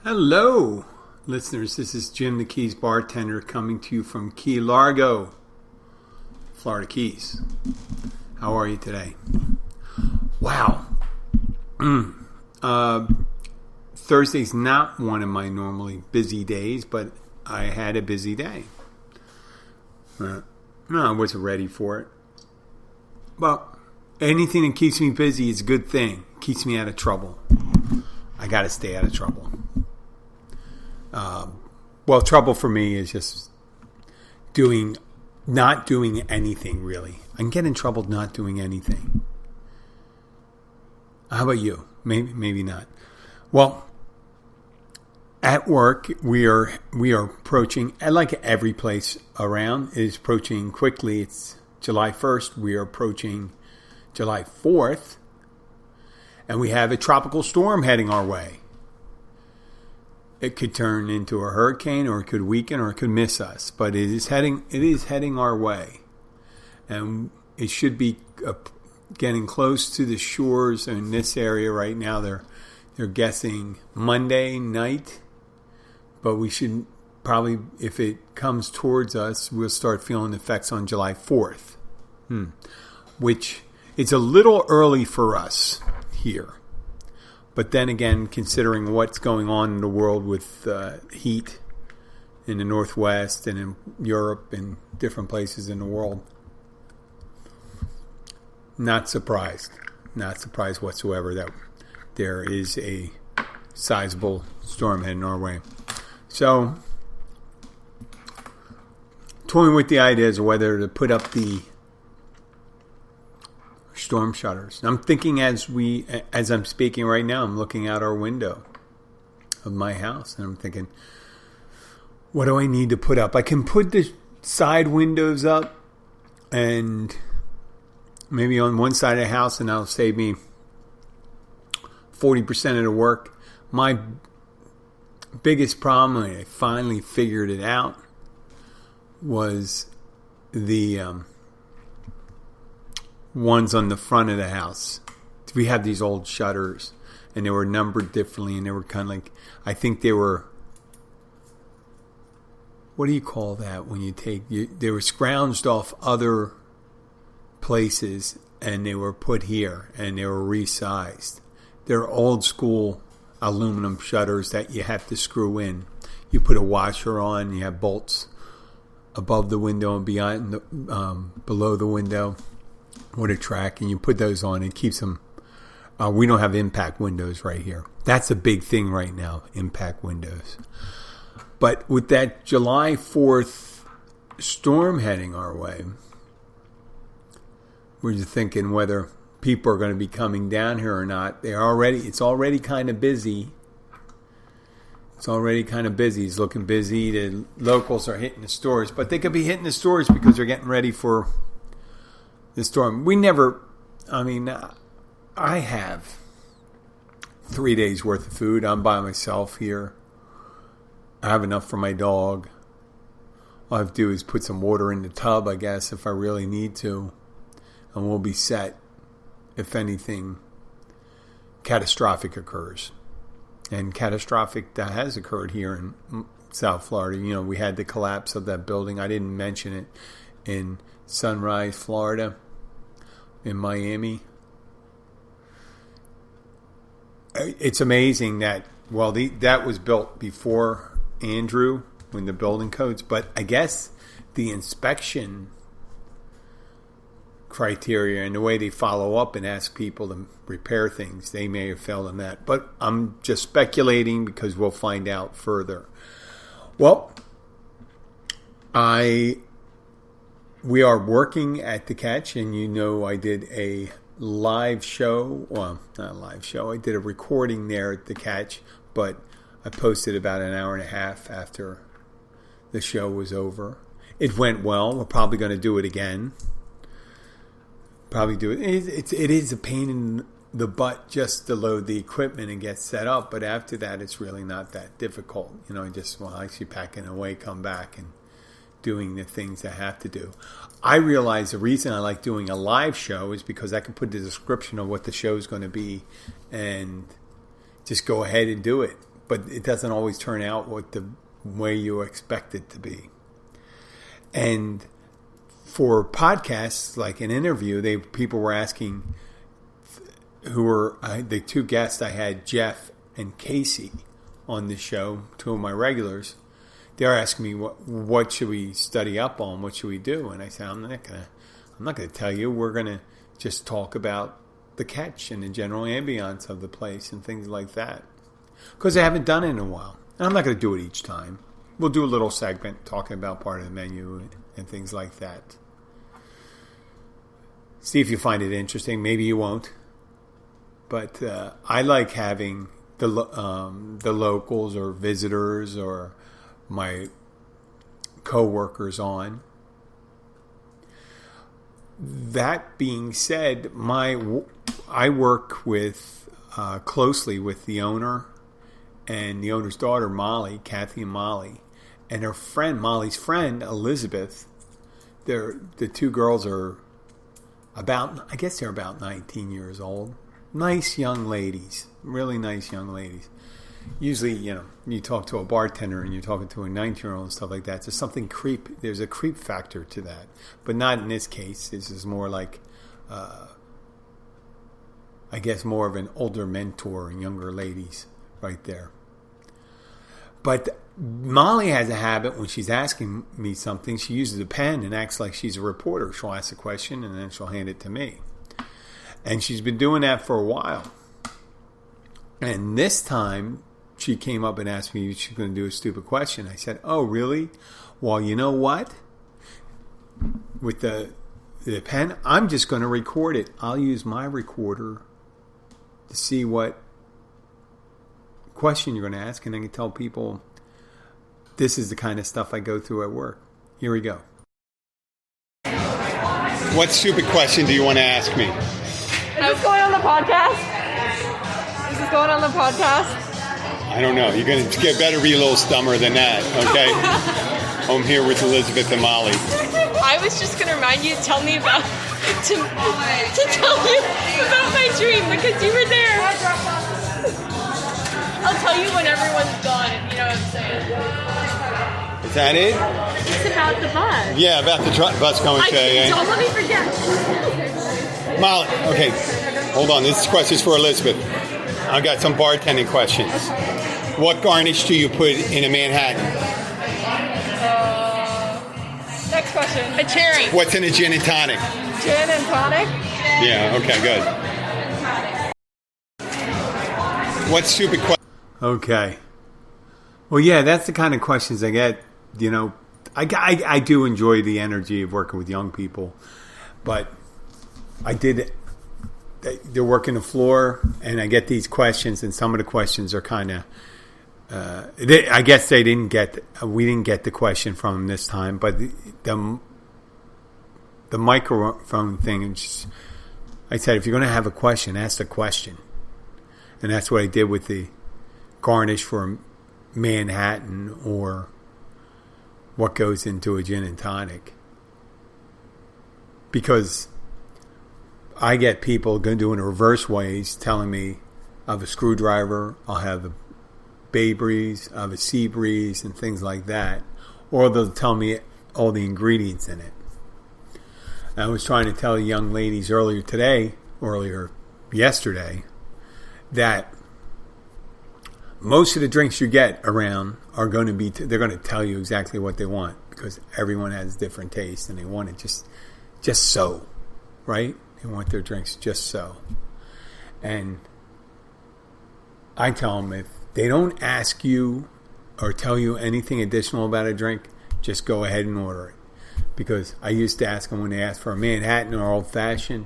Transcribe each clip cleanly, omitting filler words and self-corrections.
Hello, listeners. This is Jim the Keys Bartender coming to you from Key Largo, Florida Keys. How are you today? Wow. Thursday's not one of my normally busy days, but I had a busy day. No, I wasn't ready for it. Well, anything that keeps me busy is a good thing. Keeps me out of trouble. I got to stay out of trouble. Trouble for me is just not doing anything, really. I can get in trouble not doing anything. How about you? Maybe not. Well, at work, we are approaching, like every place around, is approaching quickly. It's July 1st. We are approaching July 4th. And we have a tropical storm heading our way. It could turn into a hurricane, or it could weaken, or it could miss us. But it is heading our way, and it should be getting close to the shores in this area right now. They're guessing Monday night, but we should probably, if it comes towards us, we'll start feeling the effects on July 4th, which it's a little early for us here. But then again, considering what's going on in the world with heat in the Northwest and in Europe and different places in the world, not surprised whatsoever that there is a sizable storm heading our way. So, toying with the ideas of whether to put up the storm shutters. I'm thinking as I'm speaking right now, I'm looking out our window of my house, and I'm thinking, what do I need to put up? I can put the side windows up, and maybe on one side of the house, and that'll save me 40% of the work. My biggest problem, and I finally figured it out, was the ones on the front of the house. We have these old shutters, and they were numbered differently, and they were kind of like, I think they were, what do you call that when they were scrounged off other places, and they were put here, and they were resized. They're old school aluminum shutters that you have to screw in. You put a washer on, you have bolts above the window and below the window with a track, and you put those on. It keeps them. We don't have impact windows right here. That's a big thing right now, impact windows. But with that July 4th storm heading our way, we're just thinking whether people are going to be coming down here or not. It's already kind of busy. It's looking busy. The locals are hitting the stores, but they could be hitting the stores because they're getting ready for the storm. I have 3 days worth of food. I'm by myself here. I have enough for my dog. All I have to do is put some water in the tub, I guess, if I really need to. And we'll be set if anything catastrophic occurs. And catastrophic that has occurred here in South Florida. We had the collapse of that building. I didn't mention it in Sunrise, Florida, in Miami. It's amazing that, that was built before Andrew, when the building codes, but I guess the inspection criteria and the way they follow up and ask people to repair things, they may have failed in that. But I'm just speculating because we'll find out further. Well, we are working at the Catch, and I did a live show. Well, not a live show. I did a recording there at the Catch, but I posted about an hour and a half after the show was over. It went well. We're probably going to do it again. It is a pain in the butt just to load the equipment and get set up, but after that, it's really not that difficult. I actually packing away, come back, and doing the things I have to do. I realize the reason I like doing a live show is because I can put the description of what the show is going to be and just go ahead and do it. but it doesn't always turn out what the way you expect it to be. And for podcasts, like an interview, people were asking, who were the two guests I had, Jeff and Casey, on the show, two of my regulars. They're asking me what should we study up on, what should we do, and I said I'm not gonna tell you. We're gonna just talk about the catch and the general ambience of the place and things like that, because I haven't done it in a while, and I'm not gonna do it each time. We'll do a little segment talking about part of the menu and things like that. See if you find it interesting. Maybe you won't. But I like having the locals or visitors or my co-workers on. That being said, I work with closely with the owner and the owner's daughter, Molly, Kathy and Molly, and her friend, Molly's friend, Elizabeth. The two girls are I guess they're about 19 years old. Nice young ladies, really nice young ladies. Usually, you talk to a bartender and you're talking to a 19-year-old and stuff like that. There's a creep factor to that, but not in this case. This is more like, I guess, more of an older mentor and younger ladies right there. But Molly has a habit when she's asking me something, she uses a pen and acts like she's a reporter. She'll ask a question and then she'll hand it to me. And she's been doing that for a while. And this time, she came up and asked me if she's going to do a stupid question. I said, oh, really? Well, you know what? With the pen, I'm just going to record it. I'll use my recorder to see what question you're going to ask, and I can tell people this is the kind of stuff I go through at work. Here we go. What stupid question do you want to ask me? Is this going on the podcast? Is this going on the podcast? I don't know. You're going to better be a little dumber than that, okay? I'm here with Elizabeth and Molly. I was just going to remind you to tell me about to tell you about my dream because you were there. I'll tell you when everyone's gone, if you know what I'm saying. Is that it? It's about the bus. Yeah, about the bus going to... Don't let me forget. Molly, okay, hold on. This question is for Elizabeth. I've got some bartending questions. What garnish do you put in a Manhattan? Next question. A cherry. What's in a gin and tonic? Gin and tonic? Yeah, okay, good. What stupid question? Okay. Well, yeah, that's the kind of questions I get. I do enjoy the energy of working with young people, but they're working the floor, and I get these questions, and some of the questions are kind of, I guess we didn't get the question from them this time, but the microphone thing, I said, if you're going to have a question, ask the question. And that's what I did with the garnish for Manhattan or what goes into a gin and tonic. Because I get people going to do it in reverse ways, telling me I have a screwdriver, I'll have a Bay Breeze, I have a Sea Breeze, and things like that. Or they'll tell me all the ingredients in it. I was trying to tell young ladies earlier yesterday, that most of the drinks you get around are going to be, they're going to tell you exactly what they want, because everyone has different tastes and they want it just so, right? They want their drinks just so. And I tell them, if they don't ask you or tell you anything additional about a drink, just go ahead and order it. Because I used to ask them when they asked for a Manhattan or old fashioned,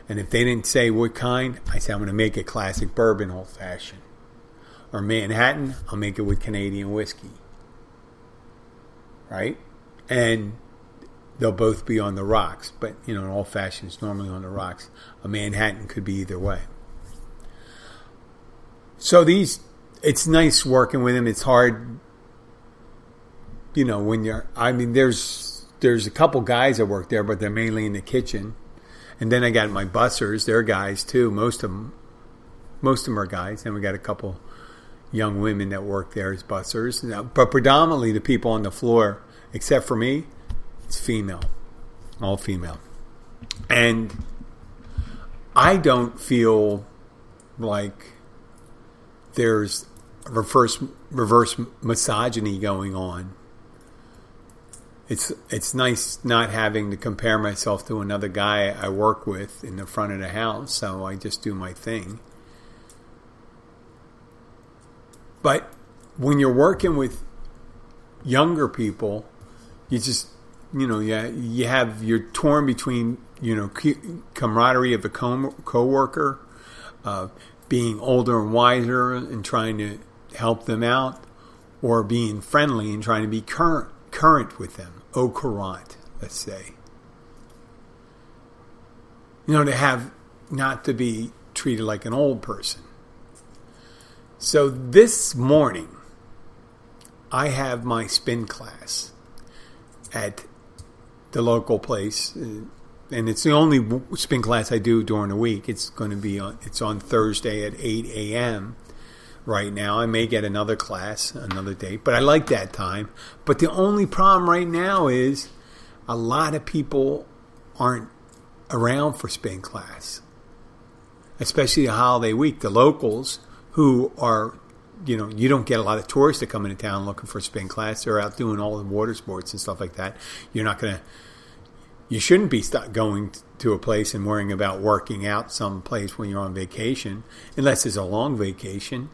and if they didn't say what kind, I said I'm going to make it classic bourbon old fashioned. Or Manhattan, I'll make it with Canadian whiskey. Right? And they'll both be on the rocks. But, an old fashioned is normally on the rocks. A Manhattan could be either way. So it's nice working with them. It's hard, when there's a couple guys that work there, but they're mainly in the kitchen. And then I got my bussers. They're guys too. Most of them are guys. And we got a couple young women that work there as bussers. Now, but predominantly the people on the floor, except for me, it's female. All female. And I don't feel like there's reverse misogyny going on. It's nice not having to compare myself to another guy I work with in the front of the house, so I just do my thing. But when you're working with younger people, you just, you're torn between, camaraderie of a co-worker, being older and wiser and trying to help them out, or being friendly and trying to be current with them, au courant, let's say. To have not to be treated like an old person. So this morning, I have my spin class at the local place, and it's the only spin class I do during the week. It's on Thursday at 8 a.m. right now. I may get another class another day, but I like that time. But the only problem right now is a lot of people aren't around for spin class, especially the holiday week. The locals who are, you don't get a lot of tourists that come into town looking for spin class. They're out doing all the water sports and stuff like that. You shouldn't be going to a place and worrying about working out someplace when you're on vacation, unless it's a long vacation.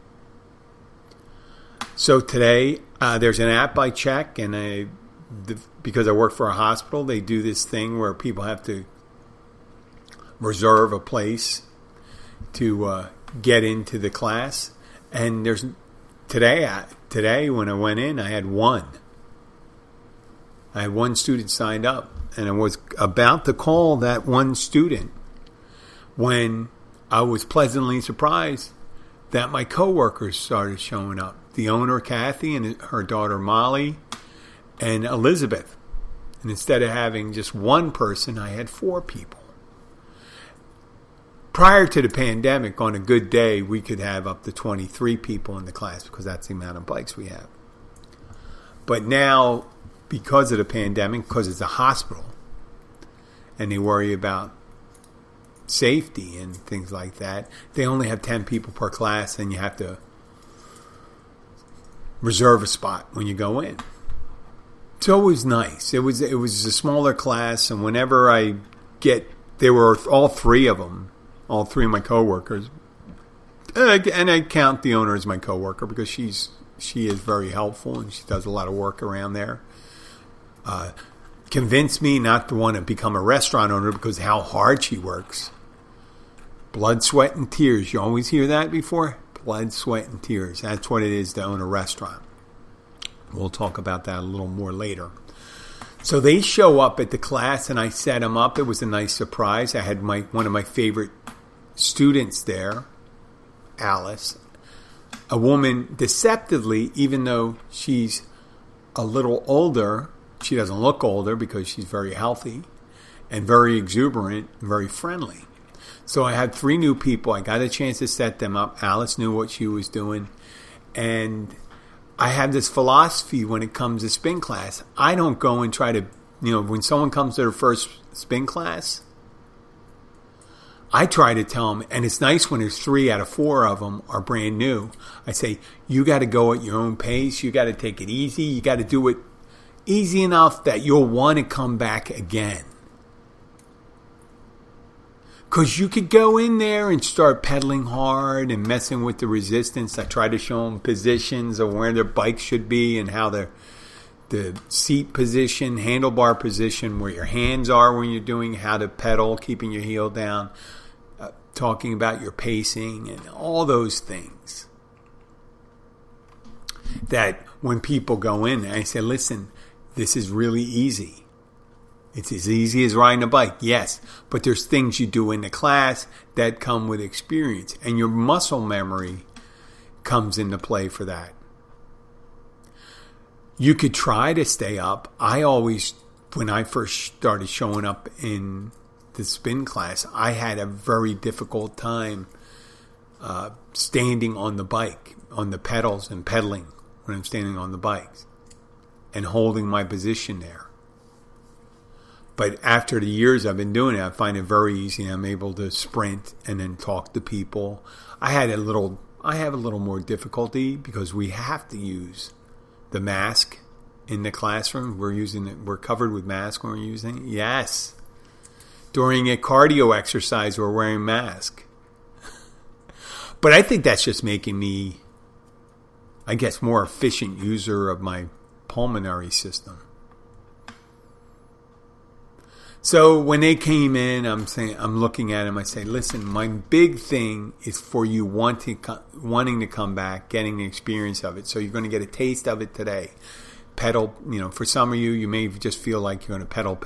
So today, there's an app I check, and because I work for a hospital, they do this thing where people have to reserve a place to get into the class. And there's today when I went in, I had one student signed up, and I was about to call that one student when I was pleasantly surprised that my coworkers started showing up. The owner, Kathy, and her daughter, Molly, and Elizabeth. And instead of having just one person, I had 4 people. Prior to the pandemic, on a good day, we could have up to 23 people in the class because that's the amount of bikes we have. But now, because of the pandemic, because it's a hospital, and they worry about safety and things like that, they only have 10 people per class, and you have to reserve a spot when you go in. So it was nice. It was a smaller class, and whenever there were all 3 of them, all 3 of my coworkers, and I count the owner as my coworker because she is very helpful and she does a lot of work around there. Convinced me not to want to become a restaurant owner because how hard she works. Blood, sweat, and tears. You always hear that before? Blood, sweat, and tears. That's what it is to own a restaurant. We'll talk about that a little more later. So they show up at the class, and I set them up. It was a nice surprise. I had one of my favorite students there, Alice, a woman, deceptively, even though she's a little older, she doesn't look older because she's very healthy and very exuberant and very friendly. So I had 3 new people. I got a chance to set them up. Alice knew what she was doing. And I have this philosophy when it comes to spin class. I don't go and try to, when someone comes to their first spin class, I try to tell them, and it's nice when there's 3 out of 4 of them are brand new. I say, you got to go at your own pace. You got to take it easy. You got to do it easy enough that you'll want to come back again. Because you could go in there and start pedaling hard and messing with the resistance. I try to show them positions of where their bike should be and how the seat position, handlebar position, where your hands are when you're doing, how to pedal, keeping your heel down, talking about your pacing and all those things. That when people go in, I say, listen, this is really easy. It's as easy as riding a bike, yes, but there's things you do in the class that come with experience, and your muscle memory comes into play for that. You could try to stay up. I always, when I first started showing up in the spin class, I had a very difficult time standing on the bike, on the pedals and pedaling when I'm standing on the bikes and holding my position there. But after the years I've been doing it, I find it very easy. I'm able to sprint and then talk to people. I have a little more difficulty because we have to use the mask in the classroom. We're covered with masks when we're using it. Yes. During a cardio exercise, we're wearing masks. But I think that's just making me, I guess, more efficient user of my pulmonary system. So when they came in, I'm looking at them. I say, listen, my big thing is for you wanting to come back, getting the experience of it. So you're going to get a taste of it today. Pedal, for some of you may just feel like you're going to pedal.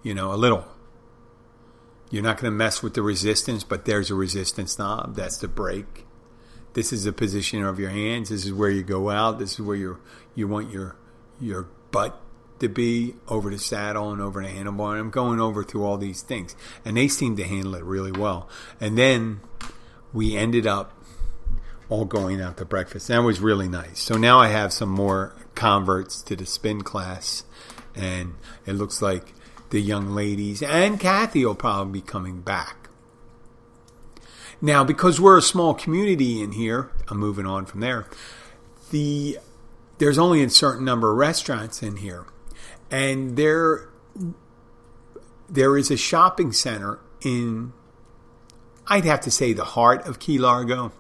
A little. You're not going to mess with the resistance, but there's a resistance knob. That's the brake. This is the position of your hands. This is where you go out. This is where you want your butt to be, over the saddle and over the handlebar. And I'm going over through all these things. And they seem to handle it really well. And then we ended up all going out to breakfast. That was really nice. So now I have some more converts to the spin class. And it looks like the young ladies and Kathy will probably be coming back. Now, because we're a small community in here, I'm moving on from there, there's only a certain number of restaurants in here. And there is a shopping center in, I'd have to say, the heart of Key Largo,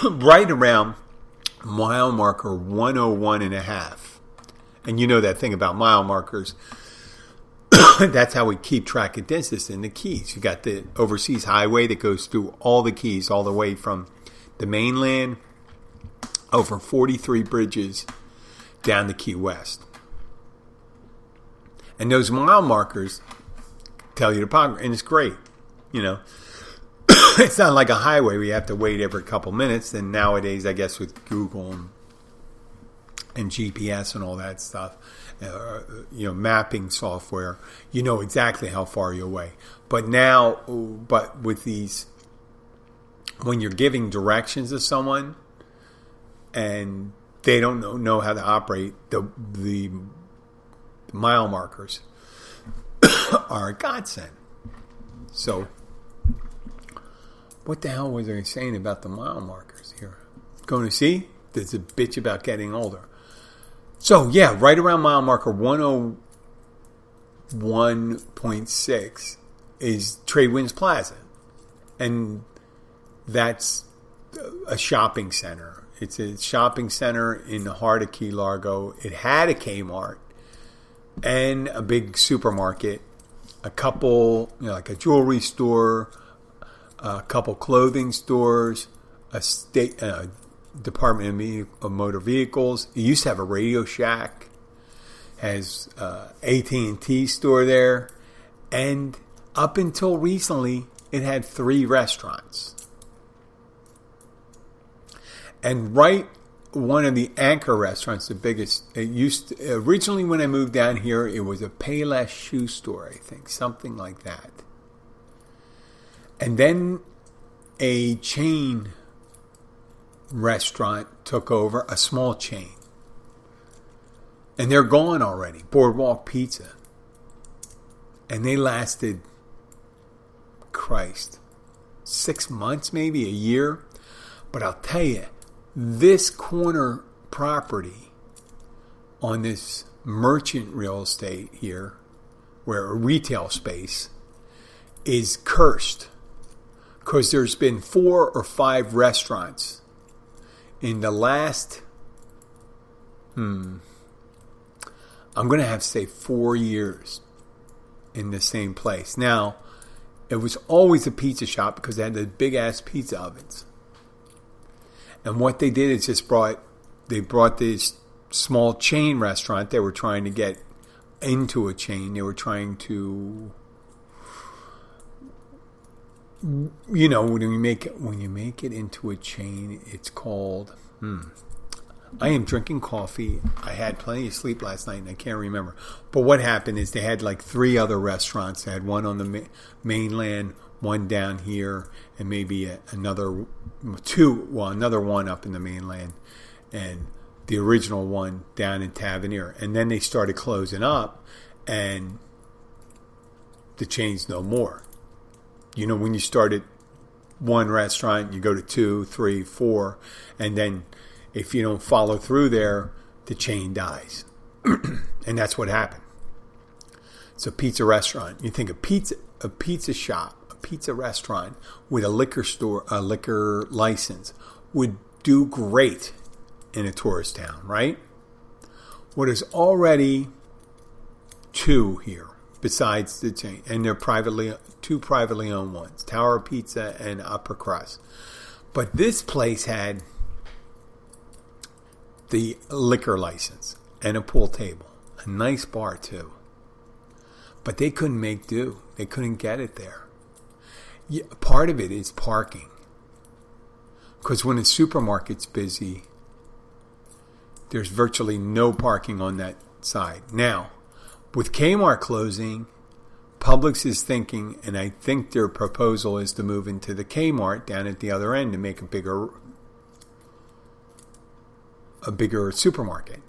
right around mile marker 101.5. And you know that thing about mile markers. That's how we keep track of distance in the Keys. You got the overseas highway that goes through all the Keys, all the way from the mainland over 43 bridges down to Key West. And those mile markers tell you the progress, and it's great. It's not like a highway where you have to wait every couple minutes. And nowadays, I guess with Google and GPS and all that stuff, mapping software, you know exactly how far you're away. But with these, when you're giving directions to someone and they don't know how to operate, the mile markers are a godsend. So, what the hell was I saying about the mile markers here? Going to see? There's a bitch about getting older. So, yeah, right around mile marker 101.6 is Tradewinds Plaza. And that's a shopping center. It's a shopping center in the heart of Key Largo. It had a Kmart and a big supermarket, a couple, like a jewelry store, a couple clothing stores, a state Department of Motor Vehicles. It used to have a Radio Shack, has AT&T store there, and up until recently, it had 3 restaurants. And one of the anchor restaurants, the biggest, originally when I moved down here, it was a Payless shoe store, I think, something like that. And then a chain restaurant took over, a small chain. And they're gone already, Boardwalk Pizza. And they lasted, 6 months, maybe a year. But I'll tell you, this corner property on this merchant real estate here, where a retail space, is cursed. Because there's been 4 or 5 restaurants in the last, I'm going to have to say 4 years in the same place. Now, it was always a pizza shop because they had the big-ass pizza ovens. And what they did is they brought this small chain restaurant. They were trying to get into a chain. They were trying to, when you make it into a chain, it's called, I am drinking coffee. I had plenty of sleep last night and I can't remember. But what happened is they had like 3 other restaurants. They had one on the mainland, one down here, and maybe another one up in the mainland, and the original one down in Tavernier. And then they started closing up, and the chain's no more. When you started one restaurant, you go to 2, 3, 4, and then if you don't follow through there, the chain dies. And that's what happened. It's a pizza restaurant. You think a pizza shop, a pizza restaurant with a liquor license would do great in a tourist town, right? Well, there's already 2 here besides the chain, and they're two privately owned ones, Tower Pizza and Upper Crust. But this place had the liquor license and a pool table, a nice bar too. But they couldn't make do. They couldn't get it there. Yeah, part of it is parking. Because when a supermarket's busy, there's virtually no parking on that side. Now, with Kmart closing, Publix is thinking, and I think their proposal is to move into the Kmart down at the other end to make a bigger supermarket.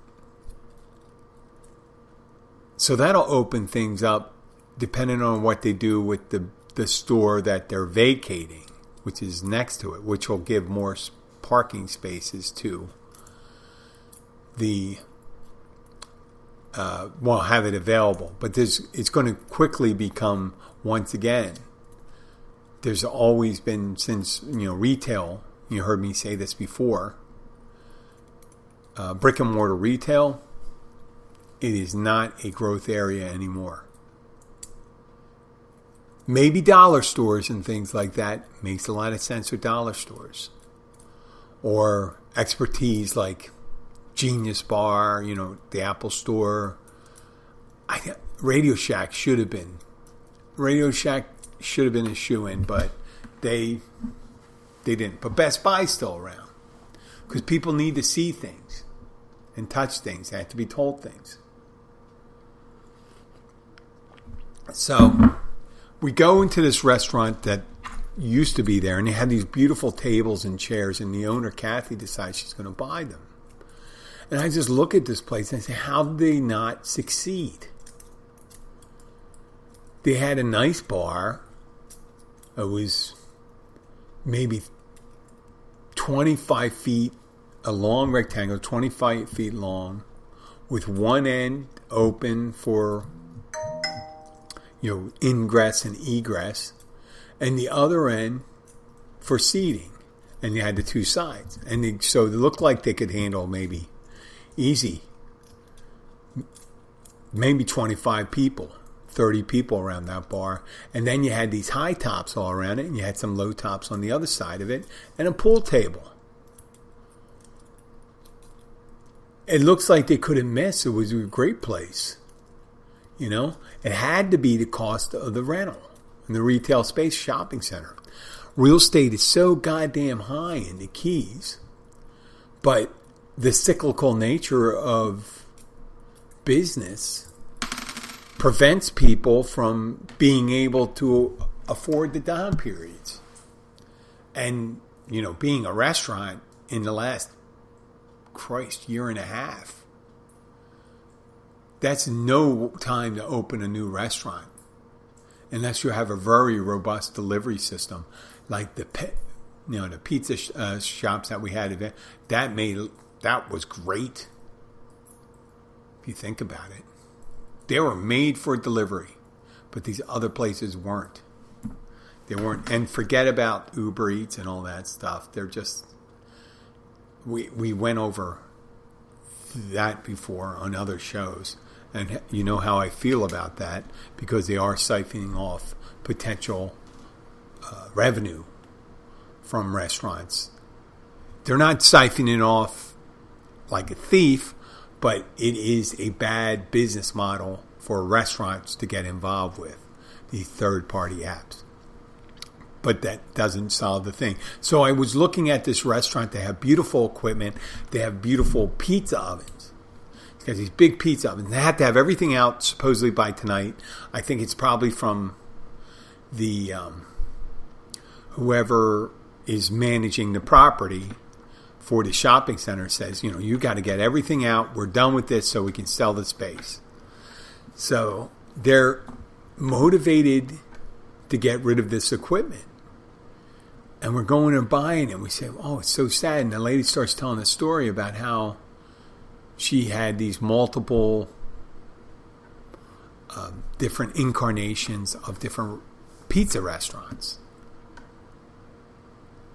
So that'll open things up depending on what they do with the store that they're vacating, which is next to it, which will give more parking spaces to the have it available. But it's going to quickly become, once again, there's always been, since retail, you heard me say this before, brick and mortar retail, it is not a growth area anymore. Maybe dollar stores and things like that makes a lot of sense with dollar stores. Or expertise like Genius Bar, the Apple Store. Radio Shack should have been a shoe-in, but they didn't. But Best Buy's still around because people need to see things and touch things. They have to be told things. So we go into this restaurant that used to be there, and they had these beautiful tables and chairs, and the owner, Kathy, decides she's going to buy them. And I just look at this place and I say, how did they not succeed? They had a nice bar. It was maybe 25 feet, a long rectangle, 25 feet long, with one end open for ingress and egress, and the other end for seating. And you had the 2 sides. And so it looked like they could handle maybe 25 people, 30 people around that bar. And then you had these high tops all around it, and you had some low tops on the other side of it, and a pool table. It looks like they couldn't miss. It was a great place. It had to be the cost of the rental and the retail space shopping center. Real estate is so goddamn high in the Keys, but the cyclical nature of business prevents people from being able to afford the down periods. And, being a restaurant in the last, year and a half, that's no time to open a new restaurant unless you have a very robust delivery system, like the pizza shops that we had. That was great. If you think about it, they were made for delivery, but these other places weren't. They weren't, and forget about Uber Eats and all that stuff. They're just. We went over that before on other shows. And you know how I feel about that, because they are siphoning off potential revenue from restaurants. They're not siphoning off like a thief, but it is a bad business model for restaurants to get involved with, these third-party apps. But that doesn't solve the thing. So I was looking at this restaurant. They have beautiful equipment. They have beautiful pizza ovens. It's got these big pizza ovens. They have to have everything out supposedly by tonight. I think it's probably from the whoever is managing the property for the shopping center says, you got to get everything out. We're done with this so we can sell the space. So they're motivated to get rid of this equipment. And we're going and buying it. We say, oh, it's so sad. And the lady starts telling a story about how she had these multiple different incarnations of different pizza restaurants.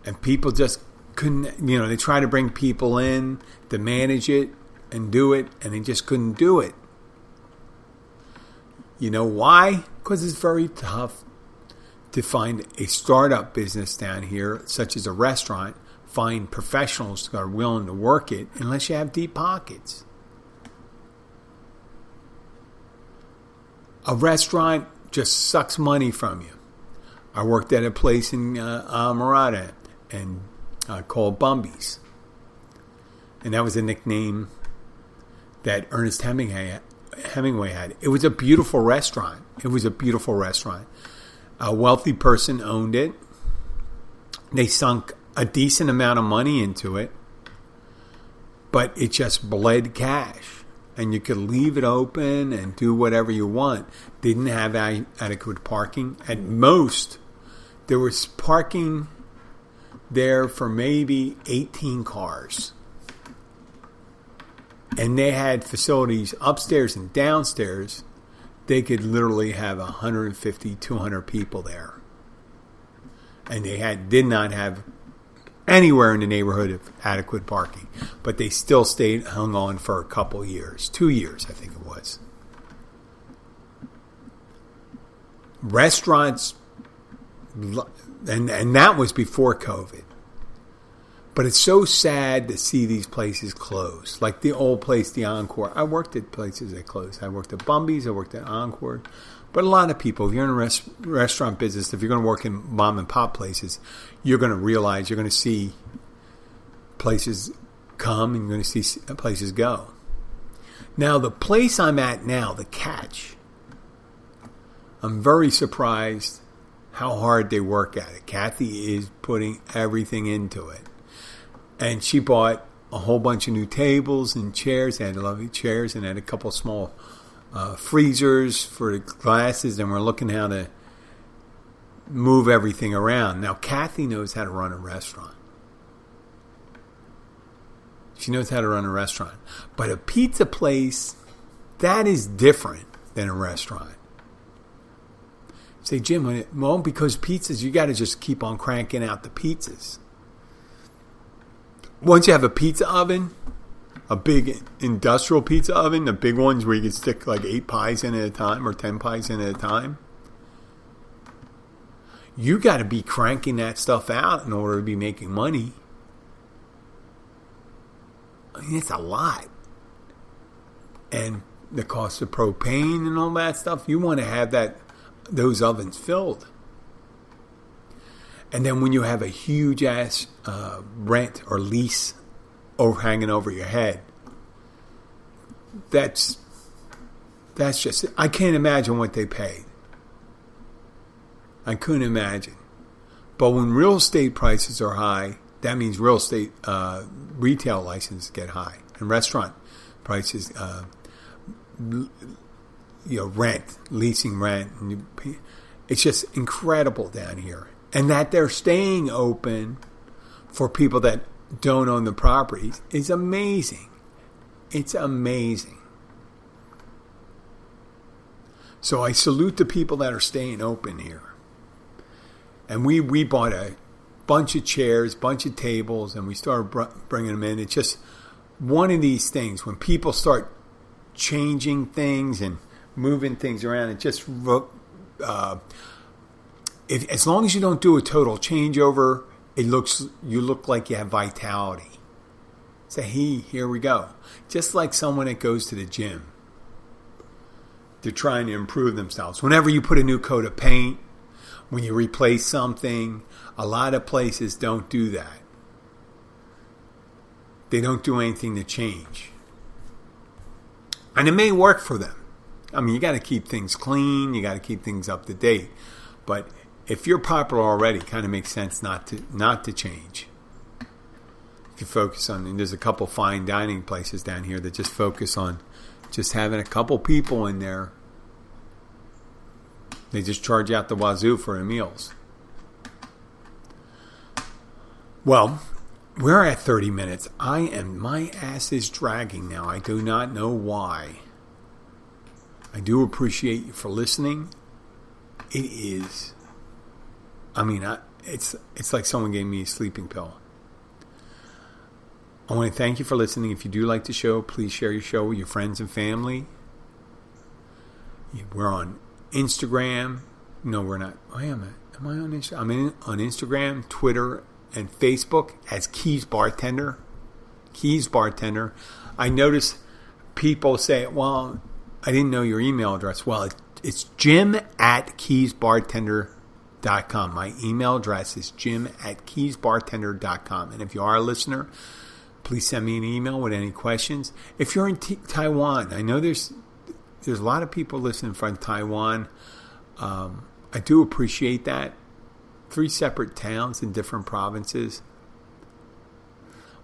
And people just couldn't, they try to bring people in to manage it and do it, and they just couldn't do it. You know why? Because it's very tough to find a startup business down here, such as a restaurant, find professionals that are willing to work it, unless you have deep pockets. A restaurant just sucks money from you. I worked at a place in Amarada and called Bumbies. And that was a nickname that Ernest Hemingway had. It was a beautiful restaurant. A wealthy person owned it. They sunk a decent amount of money into it, but it just bled cash. And you could leave it open and do whatever you want. Didn't have adequate parking. At most, there was parking there for maybe 18 cars. And they had facilities upstairs and downstairs. They could literally have 150, 200 people there. And they did not have anywhere in the neighborhood of adequate parking. But they still hung on for a couple years. 2 years, I think it was. Restaurants, and that was before COVID. But it's so sad to see these places close. Like the old place, the Encore. I worked at places that closed. I worked at Bumbies. I worked at Encore. But a lot of people, if you're in a restaurant business, if you're going to work in mom and pop places, you're going to realize you're going to see places come and you're going to see places go. Now, the place I'm at now, the Catch, I'm very surprised how hard they work at it. Kathy is putting everything into it. And she bought a whole bunch of new tables and chairs. They had lovely chairs and had a couple small freezers for the glasses, and we're looking how to move everything around. Now, Kathy knows how to run a restaurant. She knows how to run a restaurant. But a pizza place, that is different than a restaurant. Say, Jim, well, because pizzas, you got to just keep on cranking out the pizzas. Once you have a pizza oven, a big industrial pizza oven, the big ones where you can stick like 8 pies in at a time or 10 pies in at a time, you got to be cranking that stuff out in order to be making money. I mean, it's a lot. And the cost of propane and all that stuff, you want to have those ovens filled. And then when you have a huge ass rent or lease hanging over your head, that's just, I can't imagine what they paid. I couldn't imagine. But when real estate prices are high, that means real estate retail licenses get high, and restaurant prices, rent, leasing rent, and it's just incredible down here. And that they're staying open for people that don't own the properties is amazing. It's amazing. So I salute the people that are staying open here. And we bought a bunch of chairs, bunch of tables, and we started bringing them in. It's just one of these things. When people start changing things and moving things around, it just... as long as you don't do a total changeover, you look like you have vitality. Say, hey, here we go. Just like someone that goes to the gym. They're trying to improve themselves. Whenever you put a new coat of paint, when you replace something, a lot of places don't do that. They don't do anything to change. And it may work for them. I mean, you got to keep things clean. You got to keep things up to date. But if you're popular already, it kind of makes sense not to change. If you focus on, and there's a couple fine dining places down here that just focus on just having a couple people in there. They just charge out the wazoo for their meals. Well, we're at 30 minutes. My ass is dragging now. I do not know why. I do appreciate you for listening. It is, it's like someone gave me a sleeping pill. I want to thank you for listening. If you do like the show, please share your show with your friends and family. We're on Instagram. No, we're not. Am I on Instagram? I'm on Instagram, Twitter, and Facebook as Keys Bartender. Keys Bartender. I notice people say, well, I didn't know your email address. Well, it's jim@keysbartender.com. My email address is jim@keysbartender.com. And if you are a listener, please send me an email with any questions. If you're in Taiwan, I know there's a lot of people listening from Taiwan. I do appreciate that. 3 separate towns in different provinces.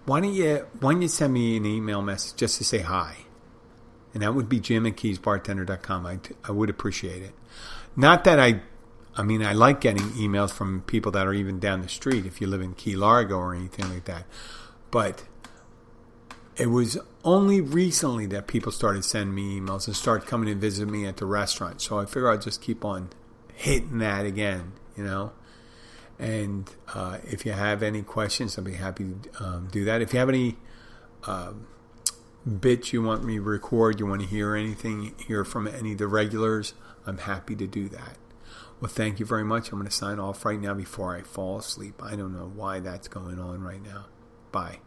Why don't you send me an email message just to say hi? And that would be jim@keysbartender.com. I would appreciate it. Not that I like getting emails from people that are even down the street if you live in Key Largo or anything like that. But it was only recently that people started sending me emails and started coming and visit me at the restaurant. So I figure I'll just keep on hitting that again, And if you have any questions, I'll be happy to do that. If you have any bits you want me to record, you want to hear from any of the regulars, I'm happy to do that. Well, thank you very much. I'm going to sign off right now before I fall asleep. I don't know why that's going on right now. Bye.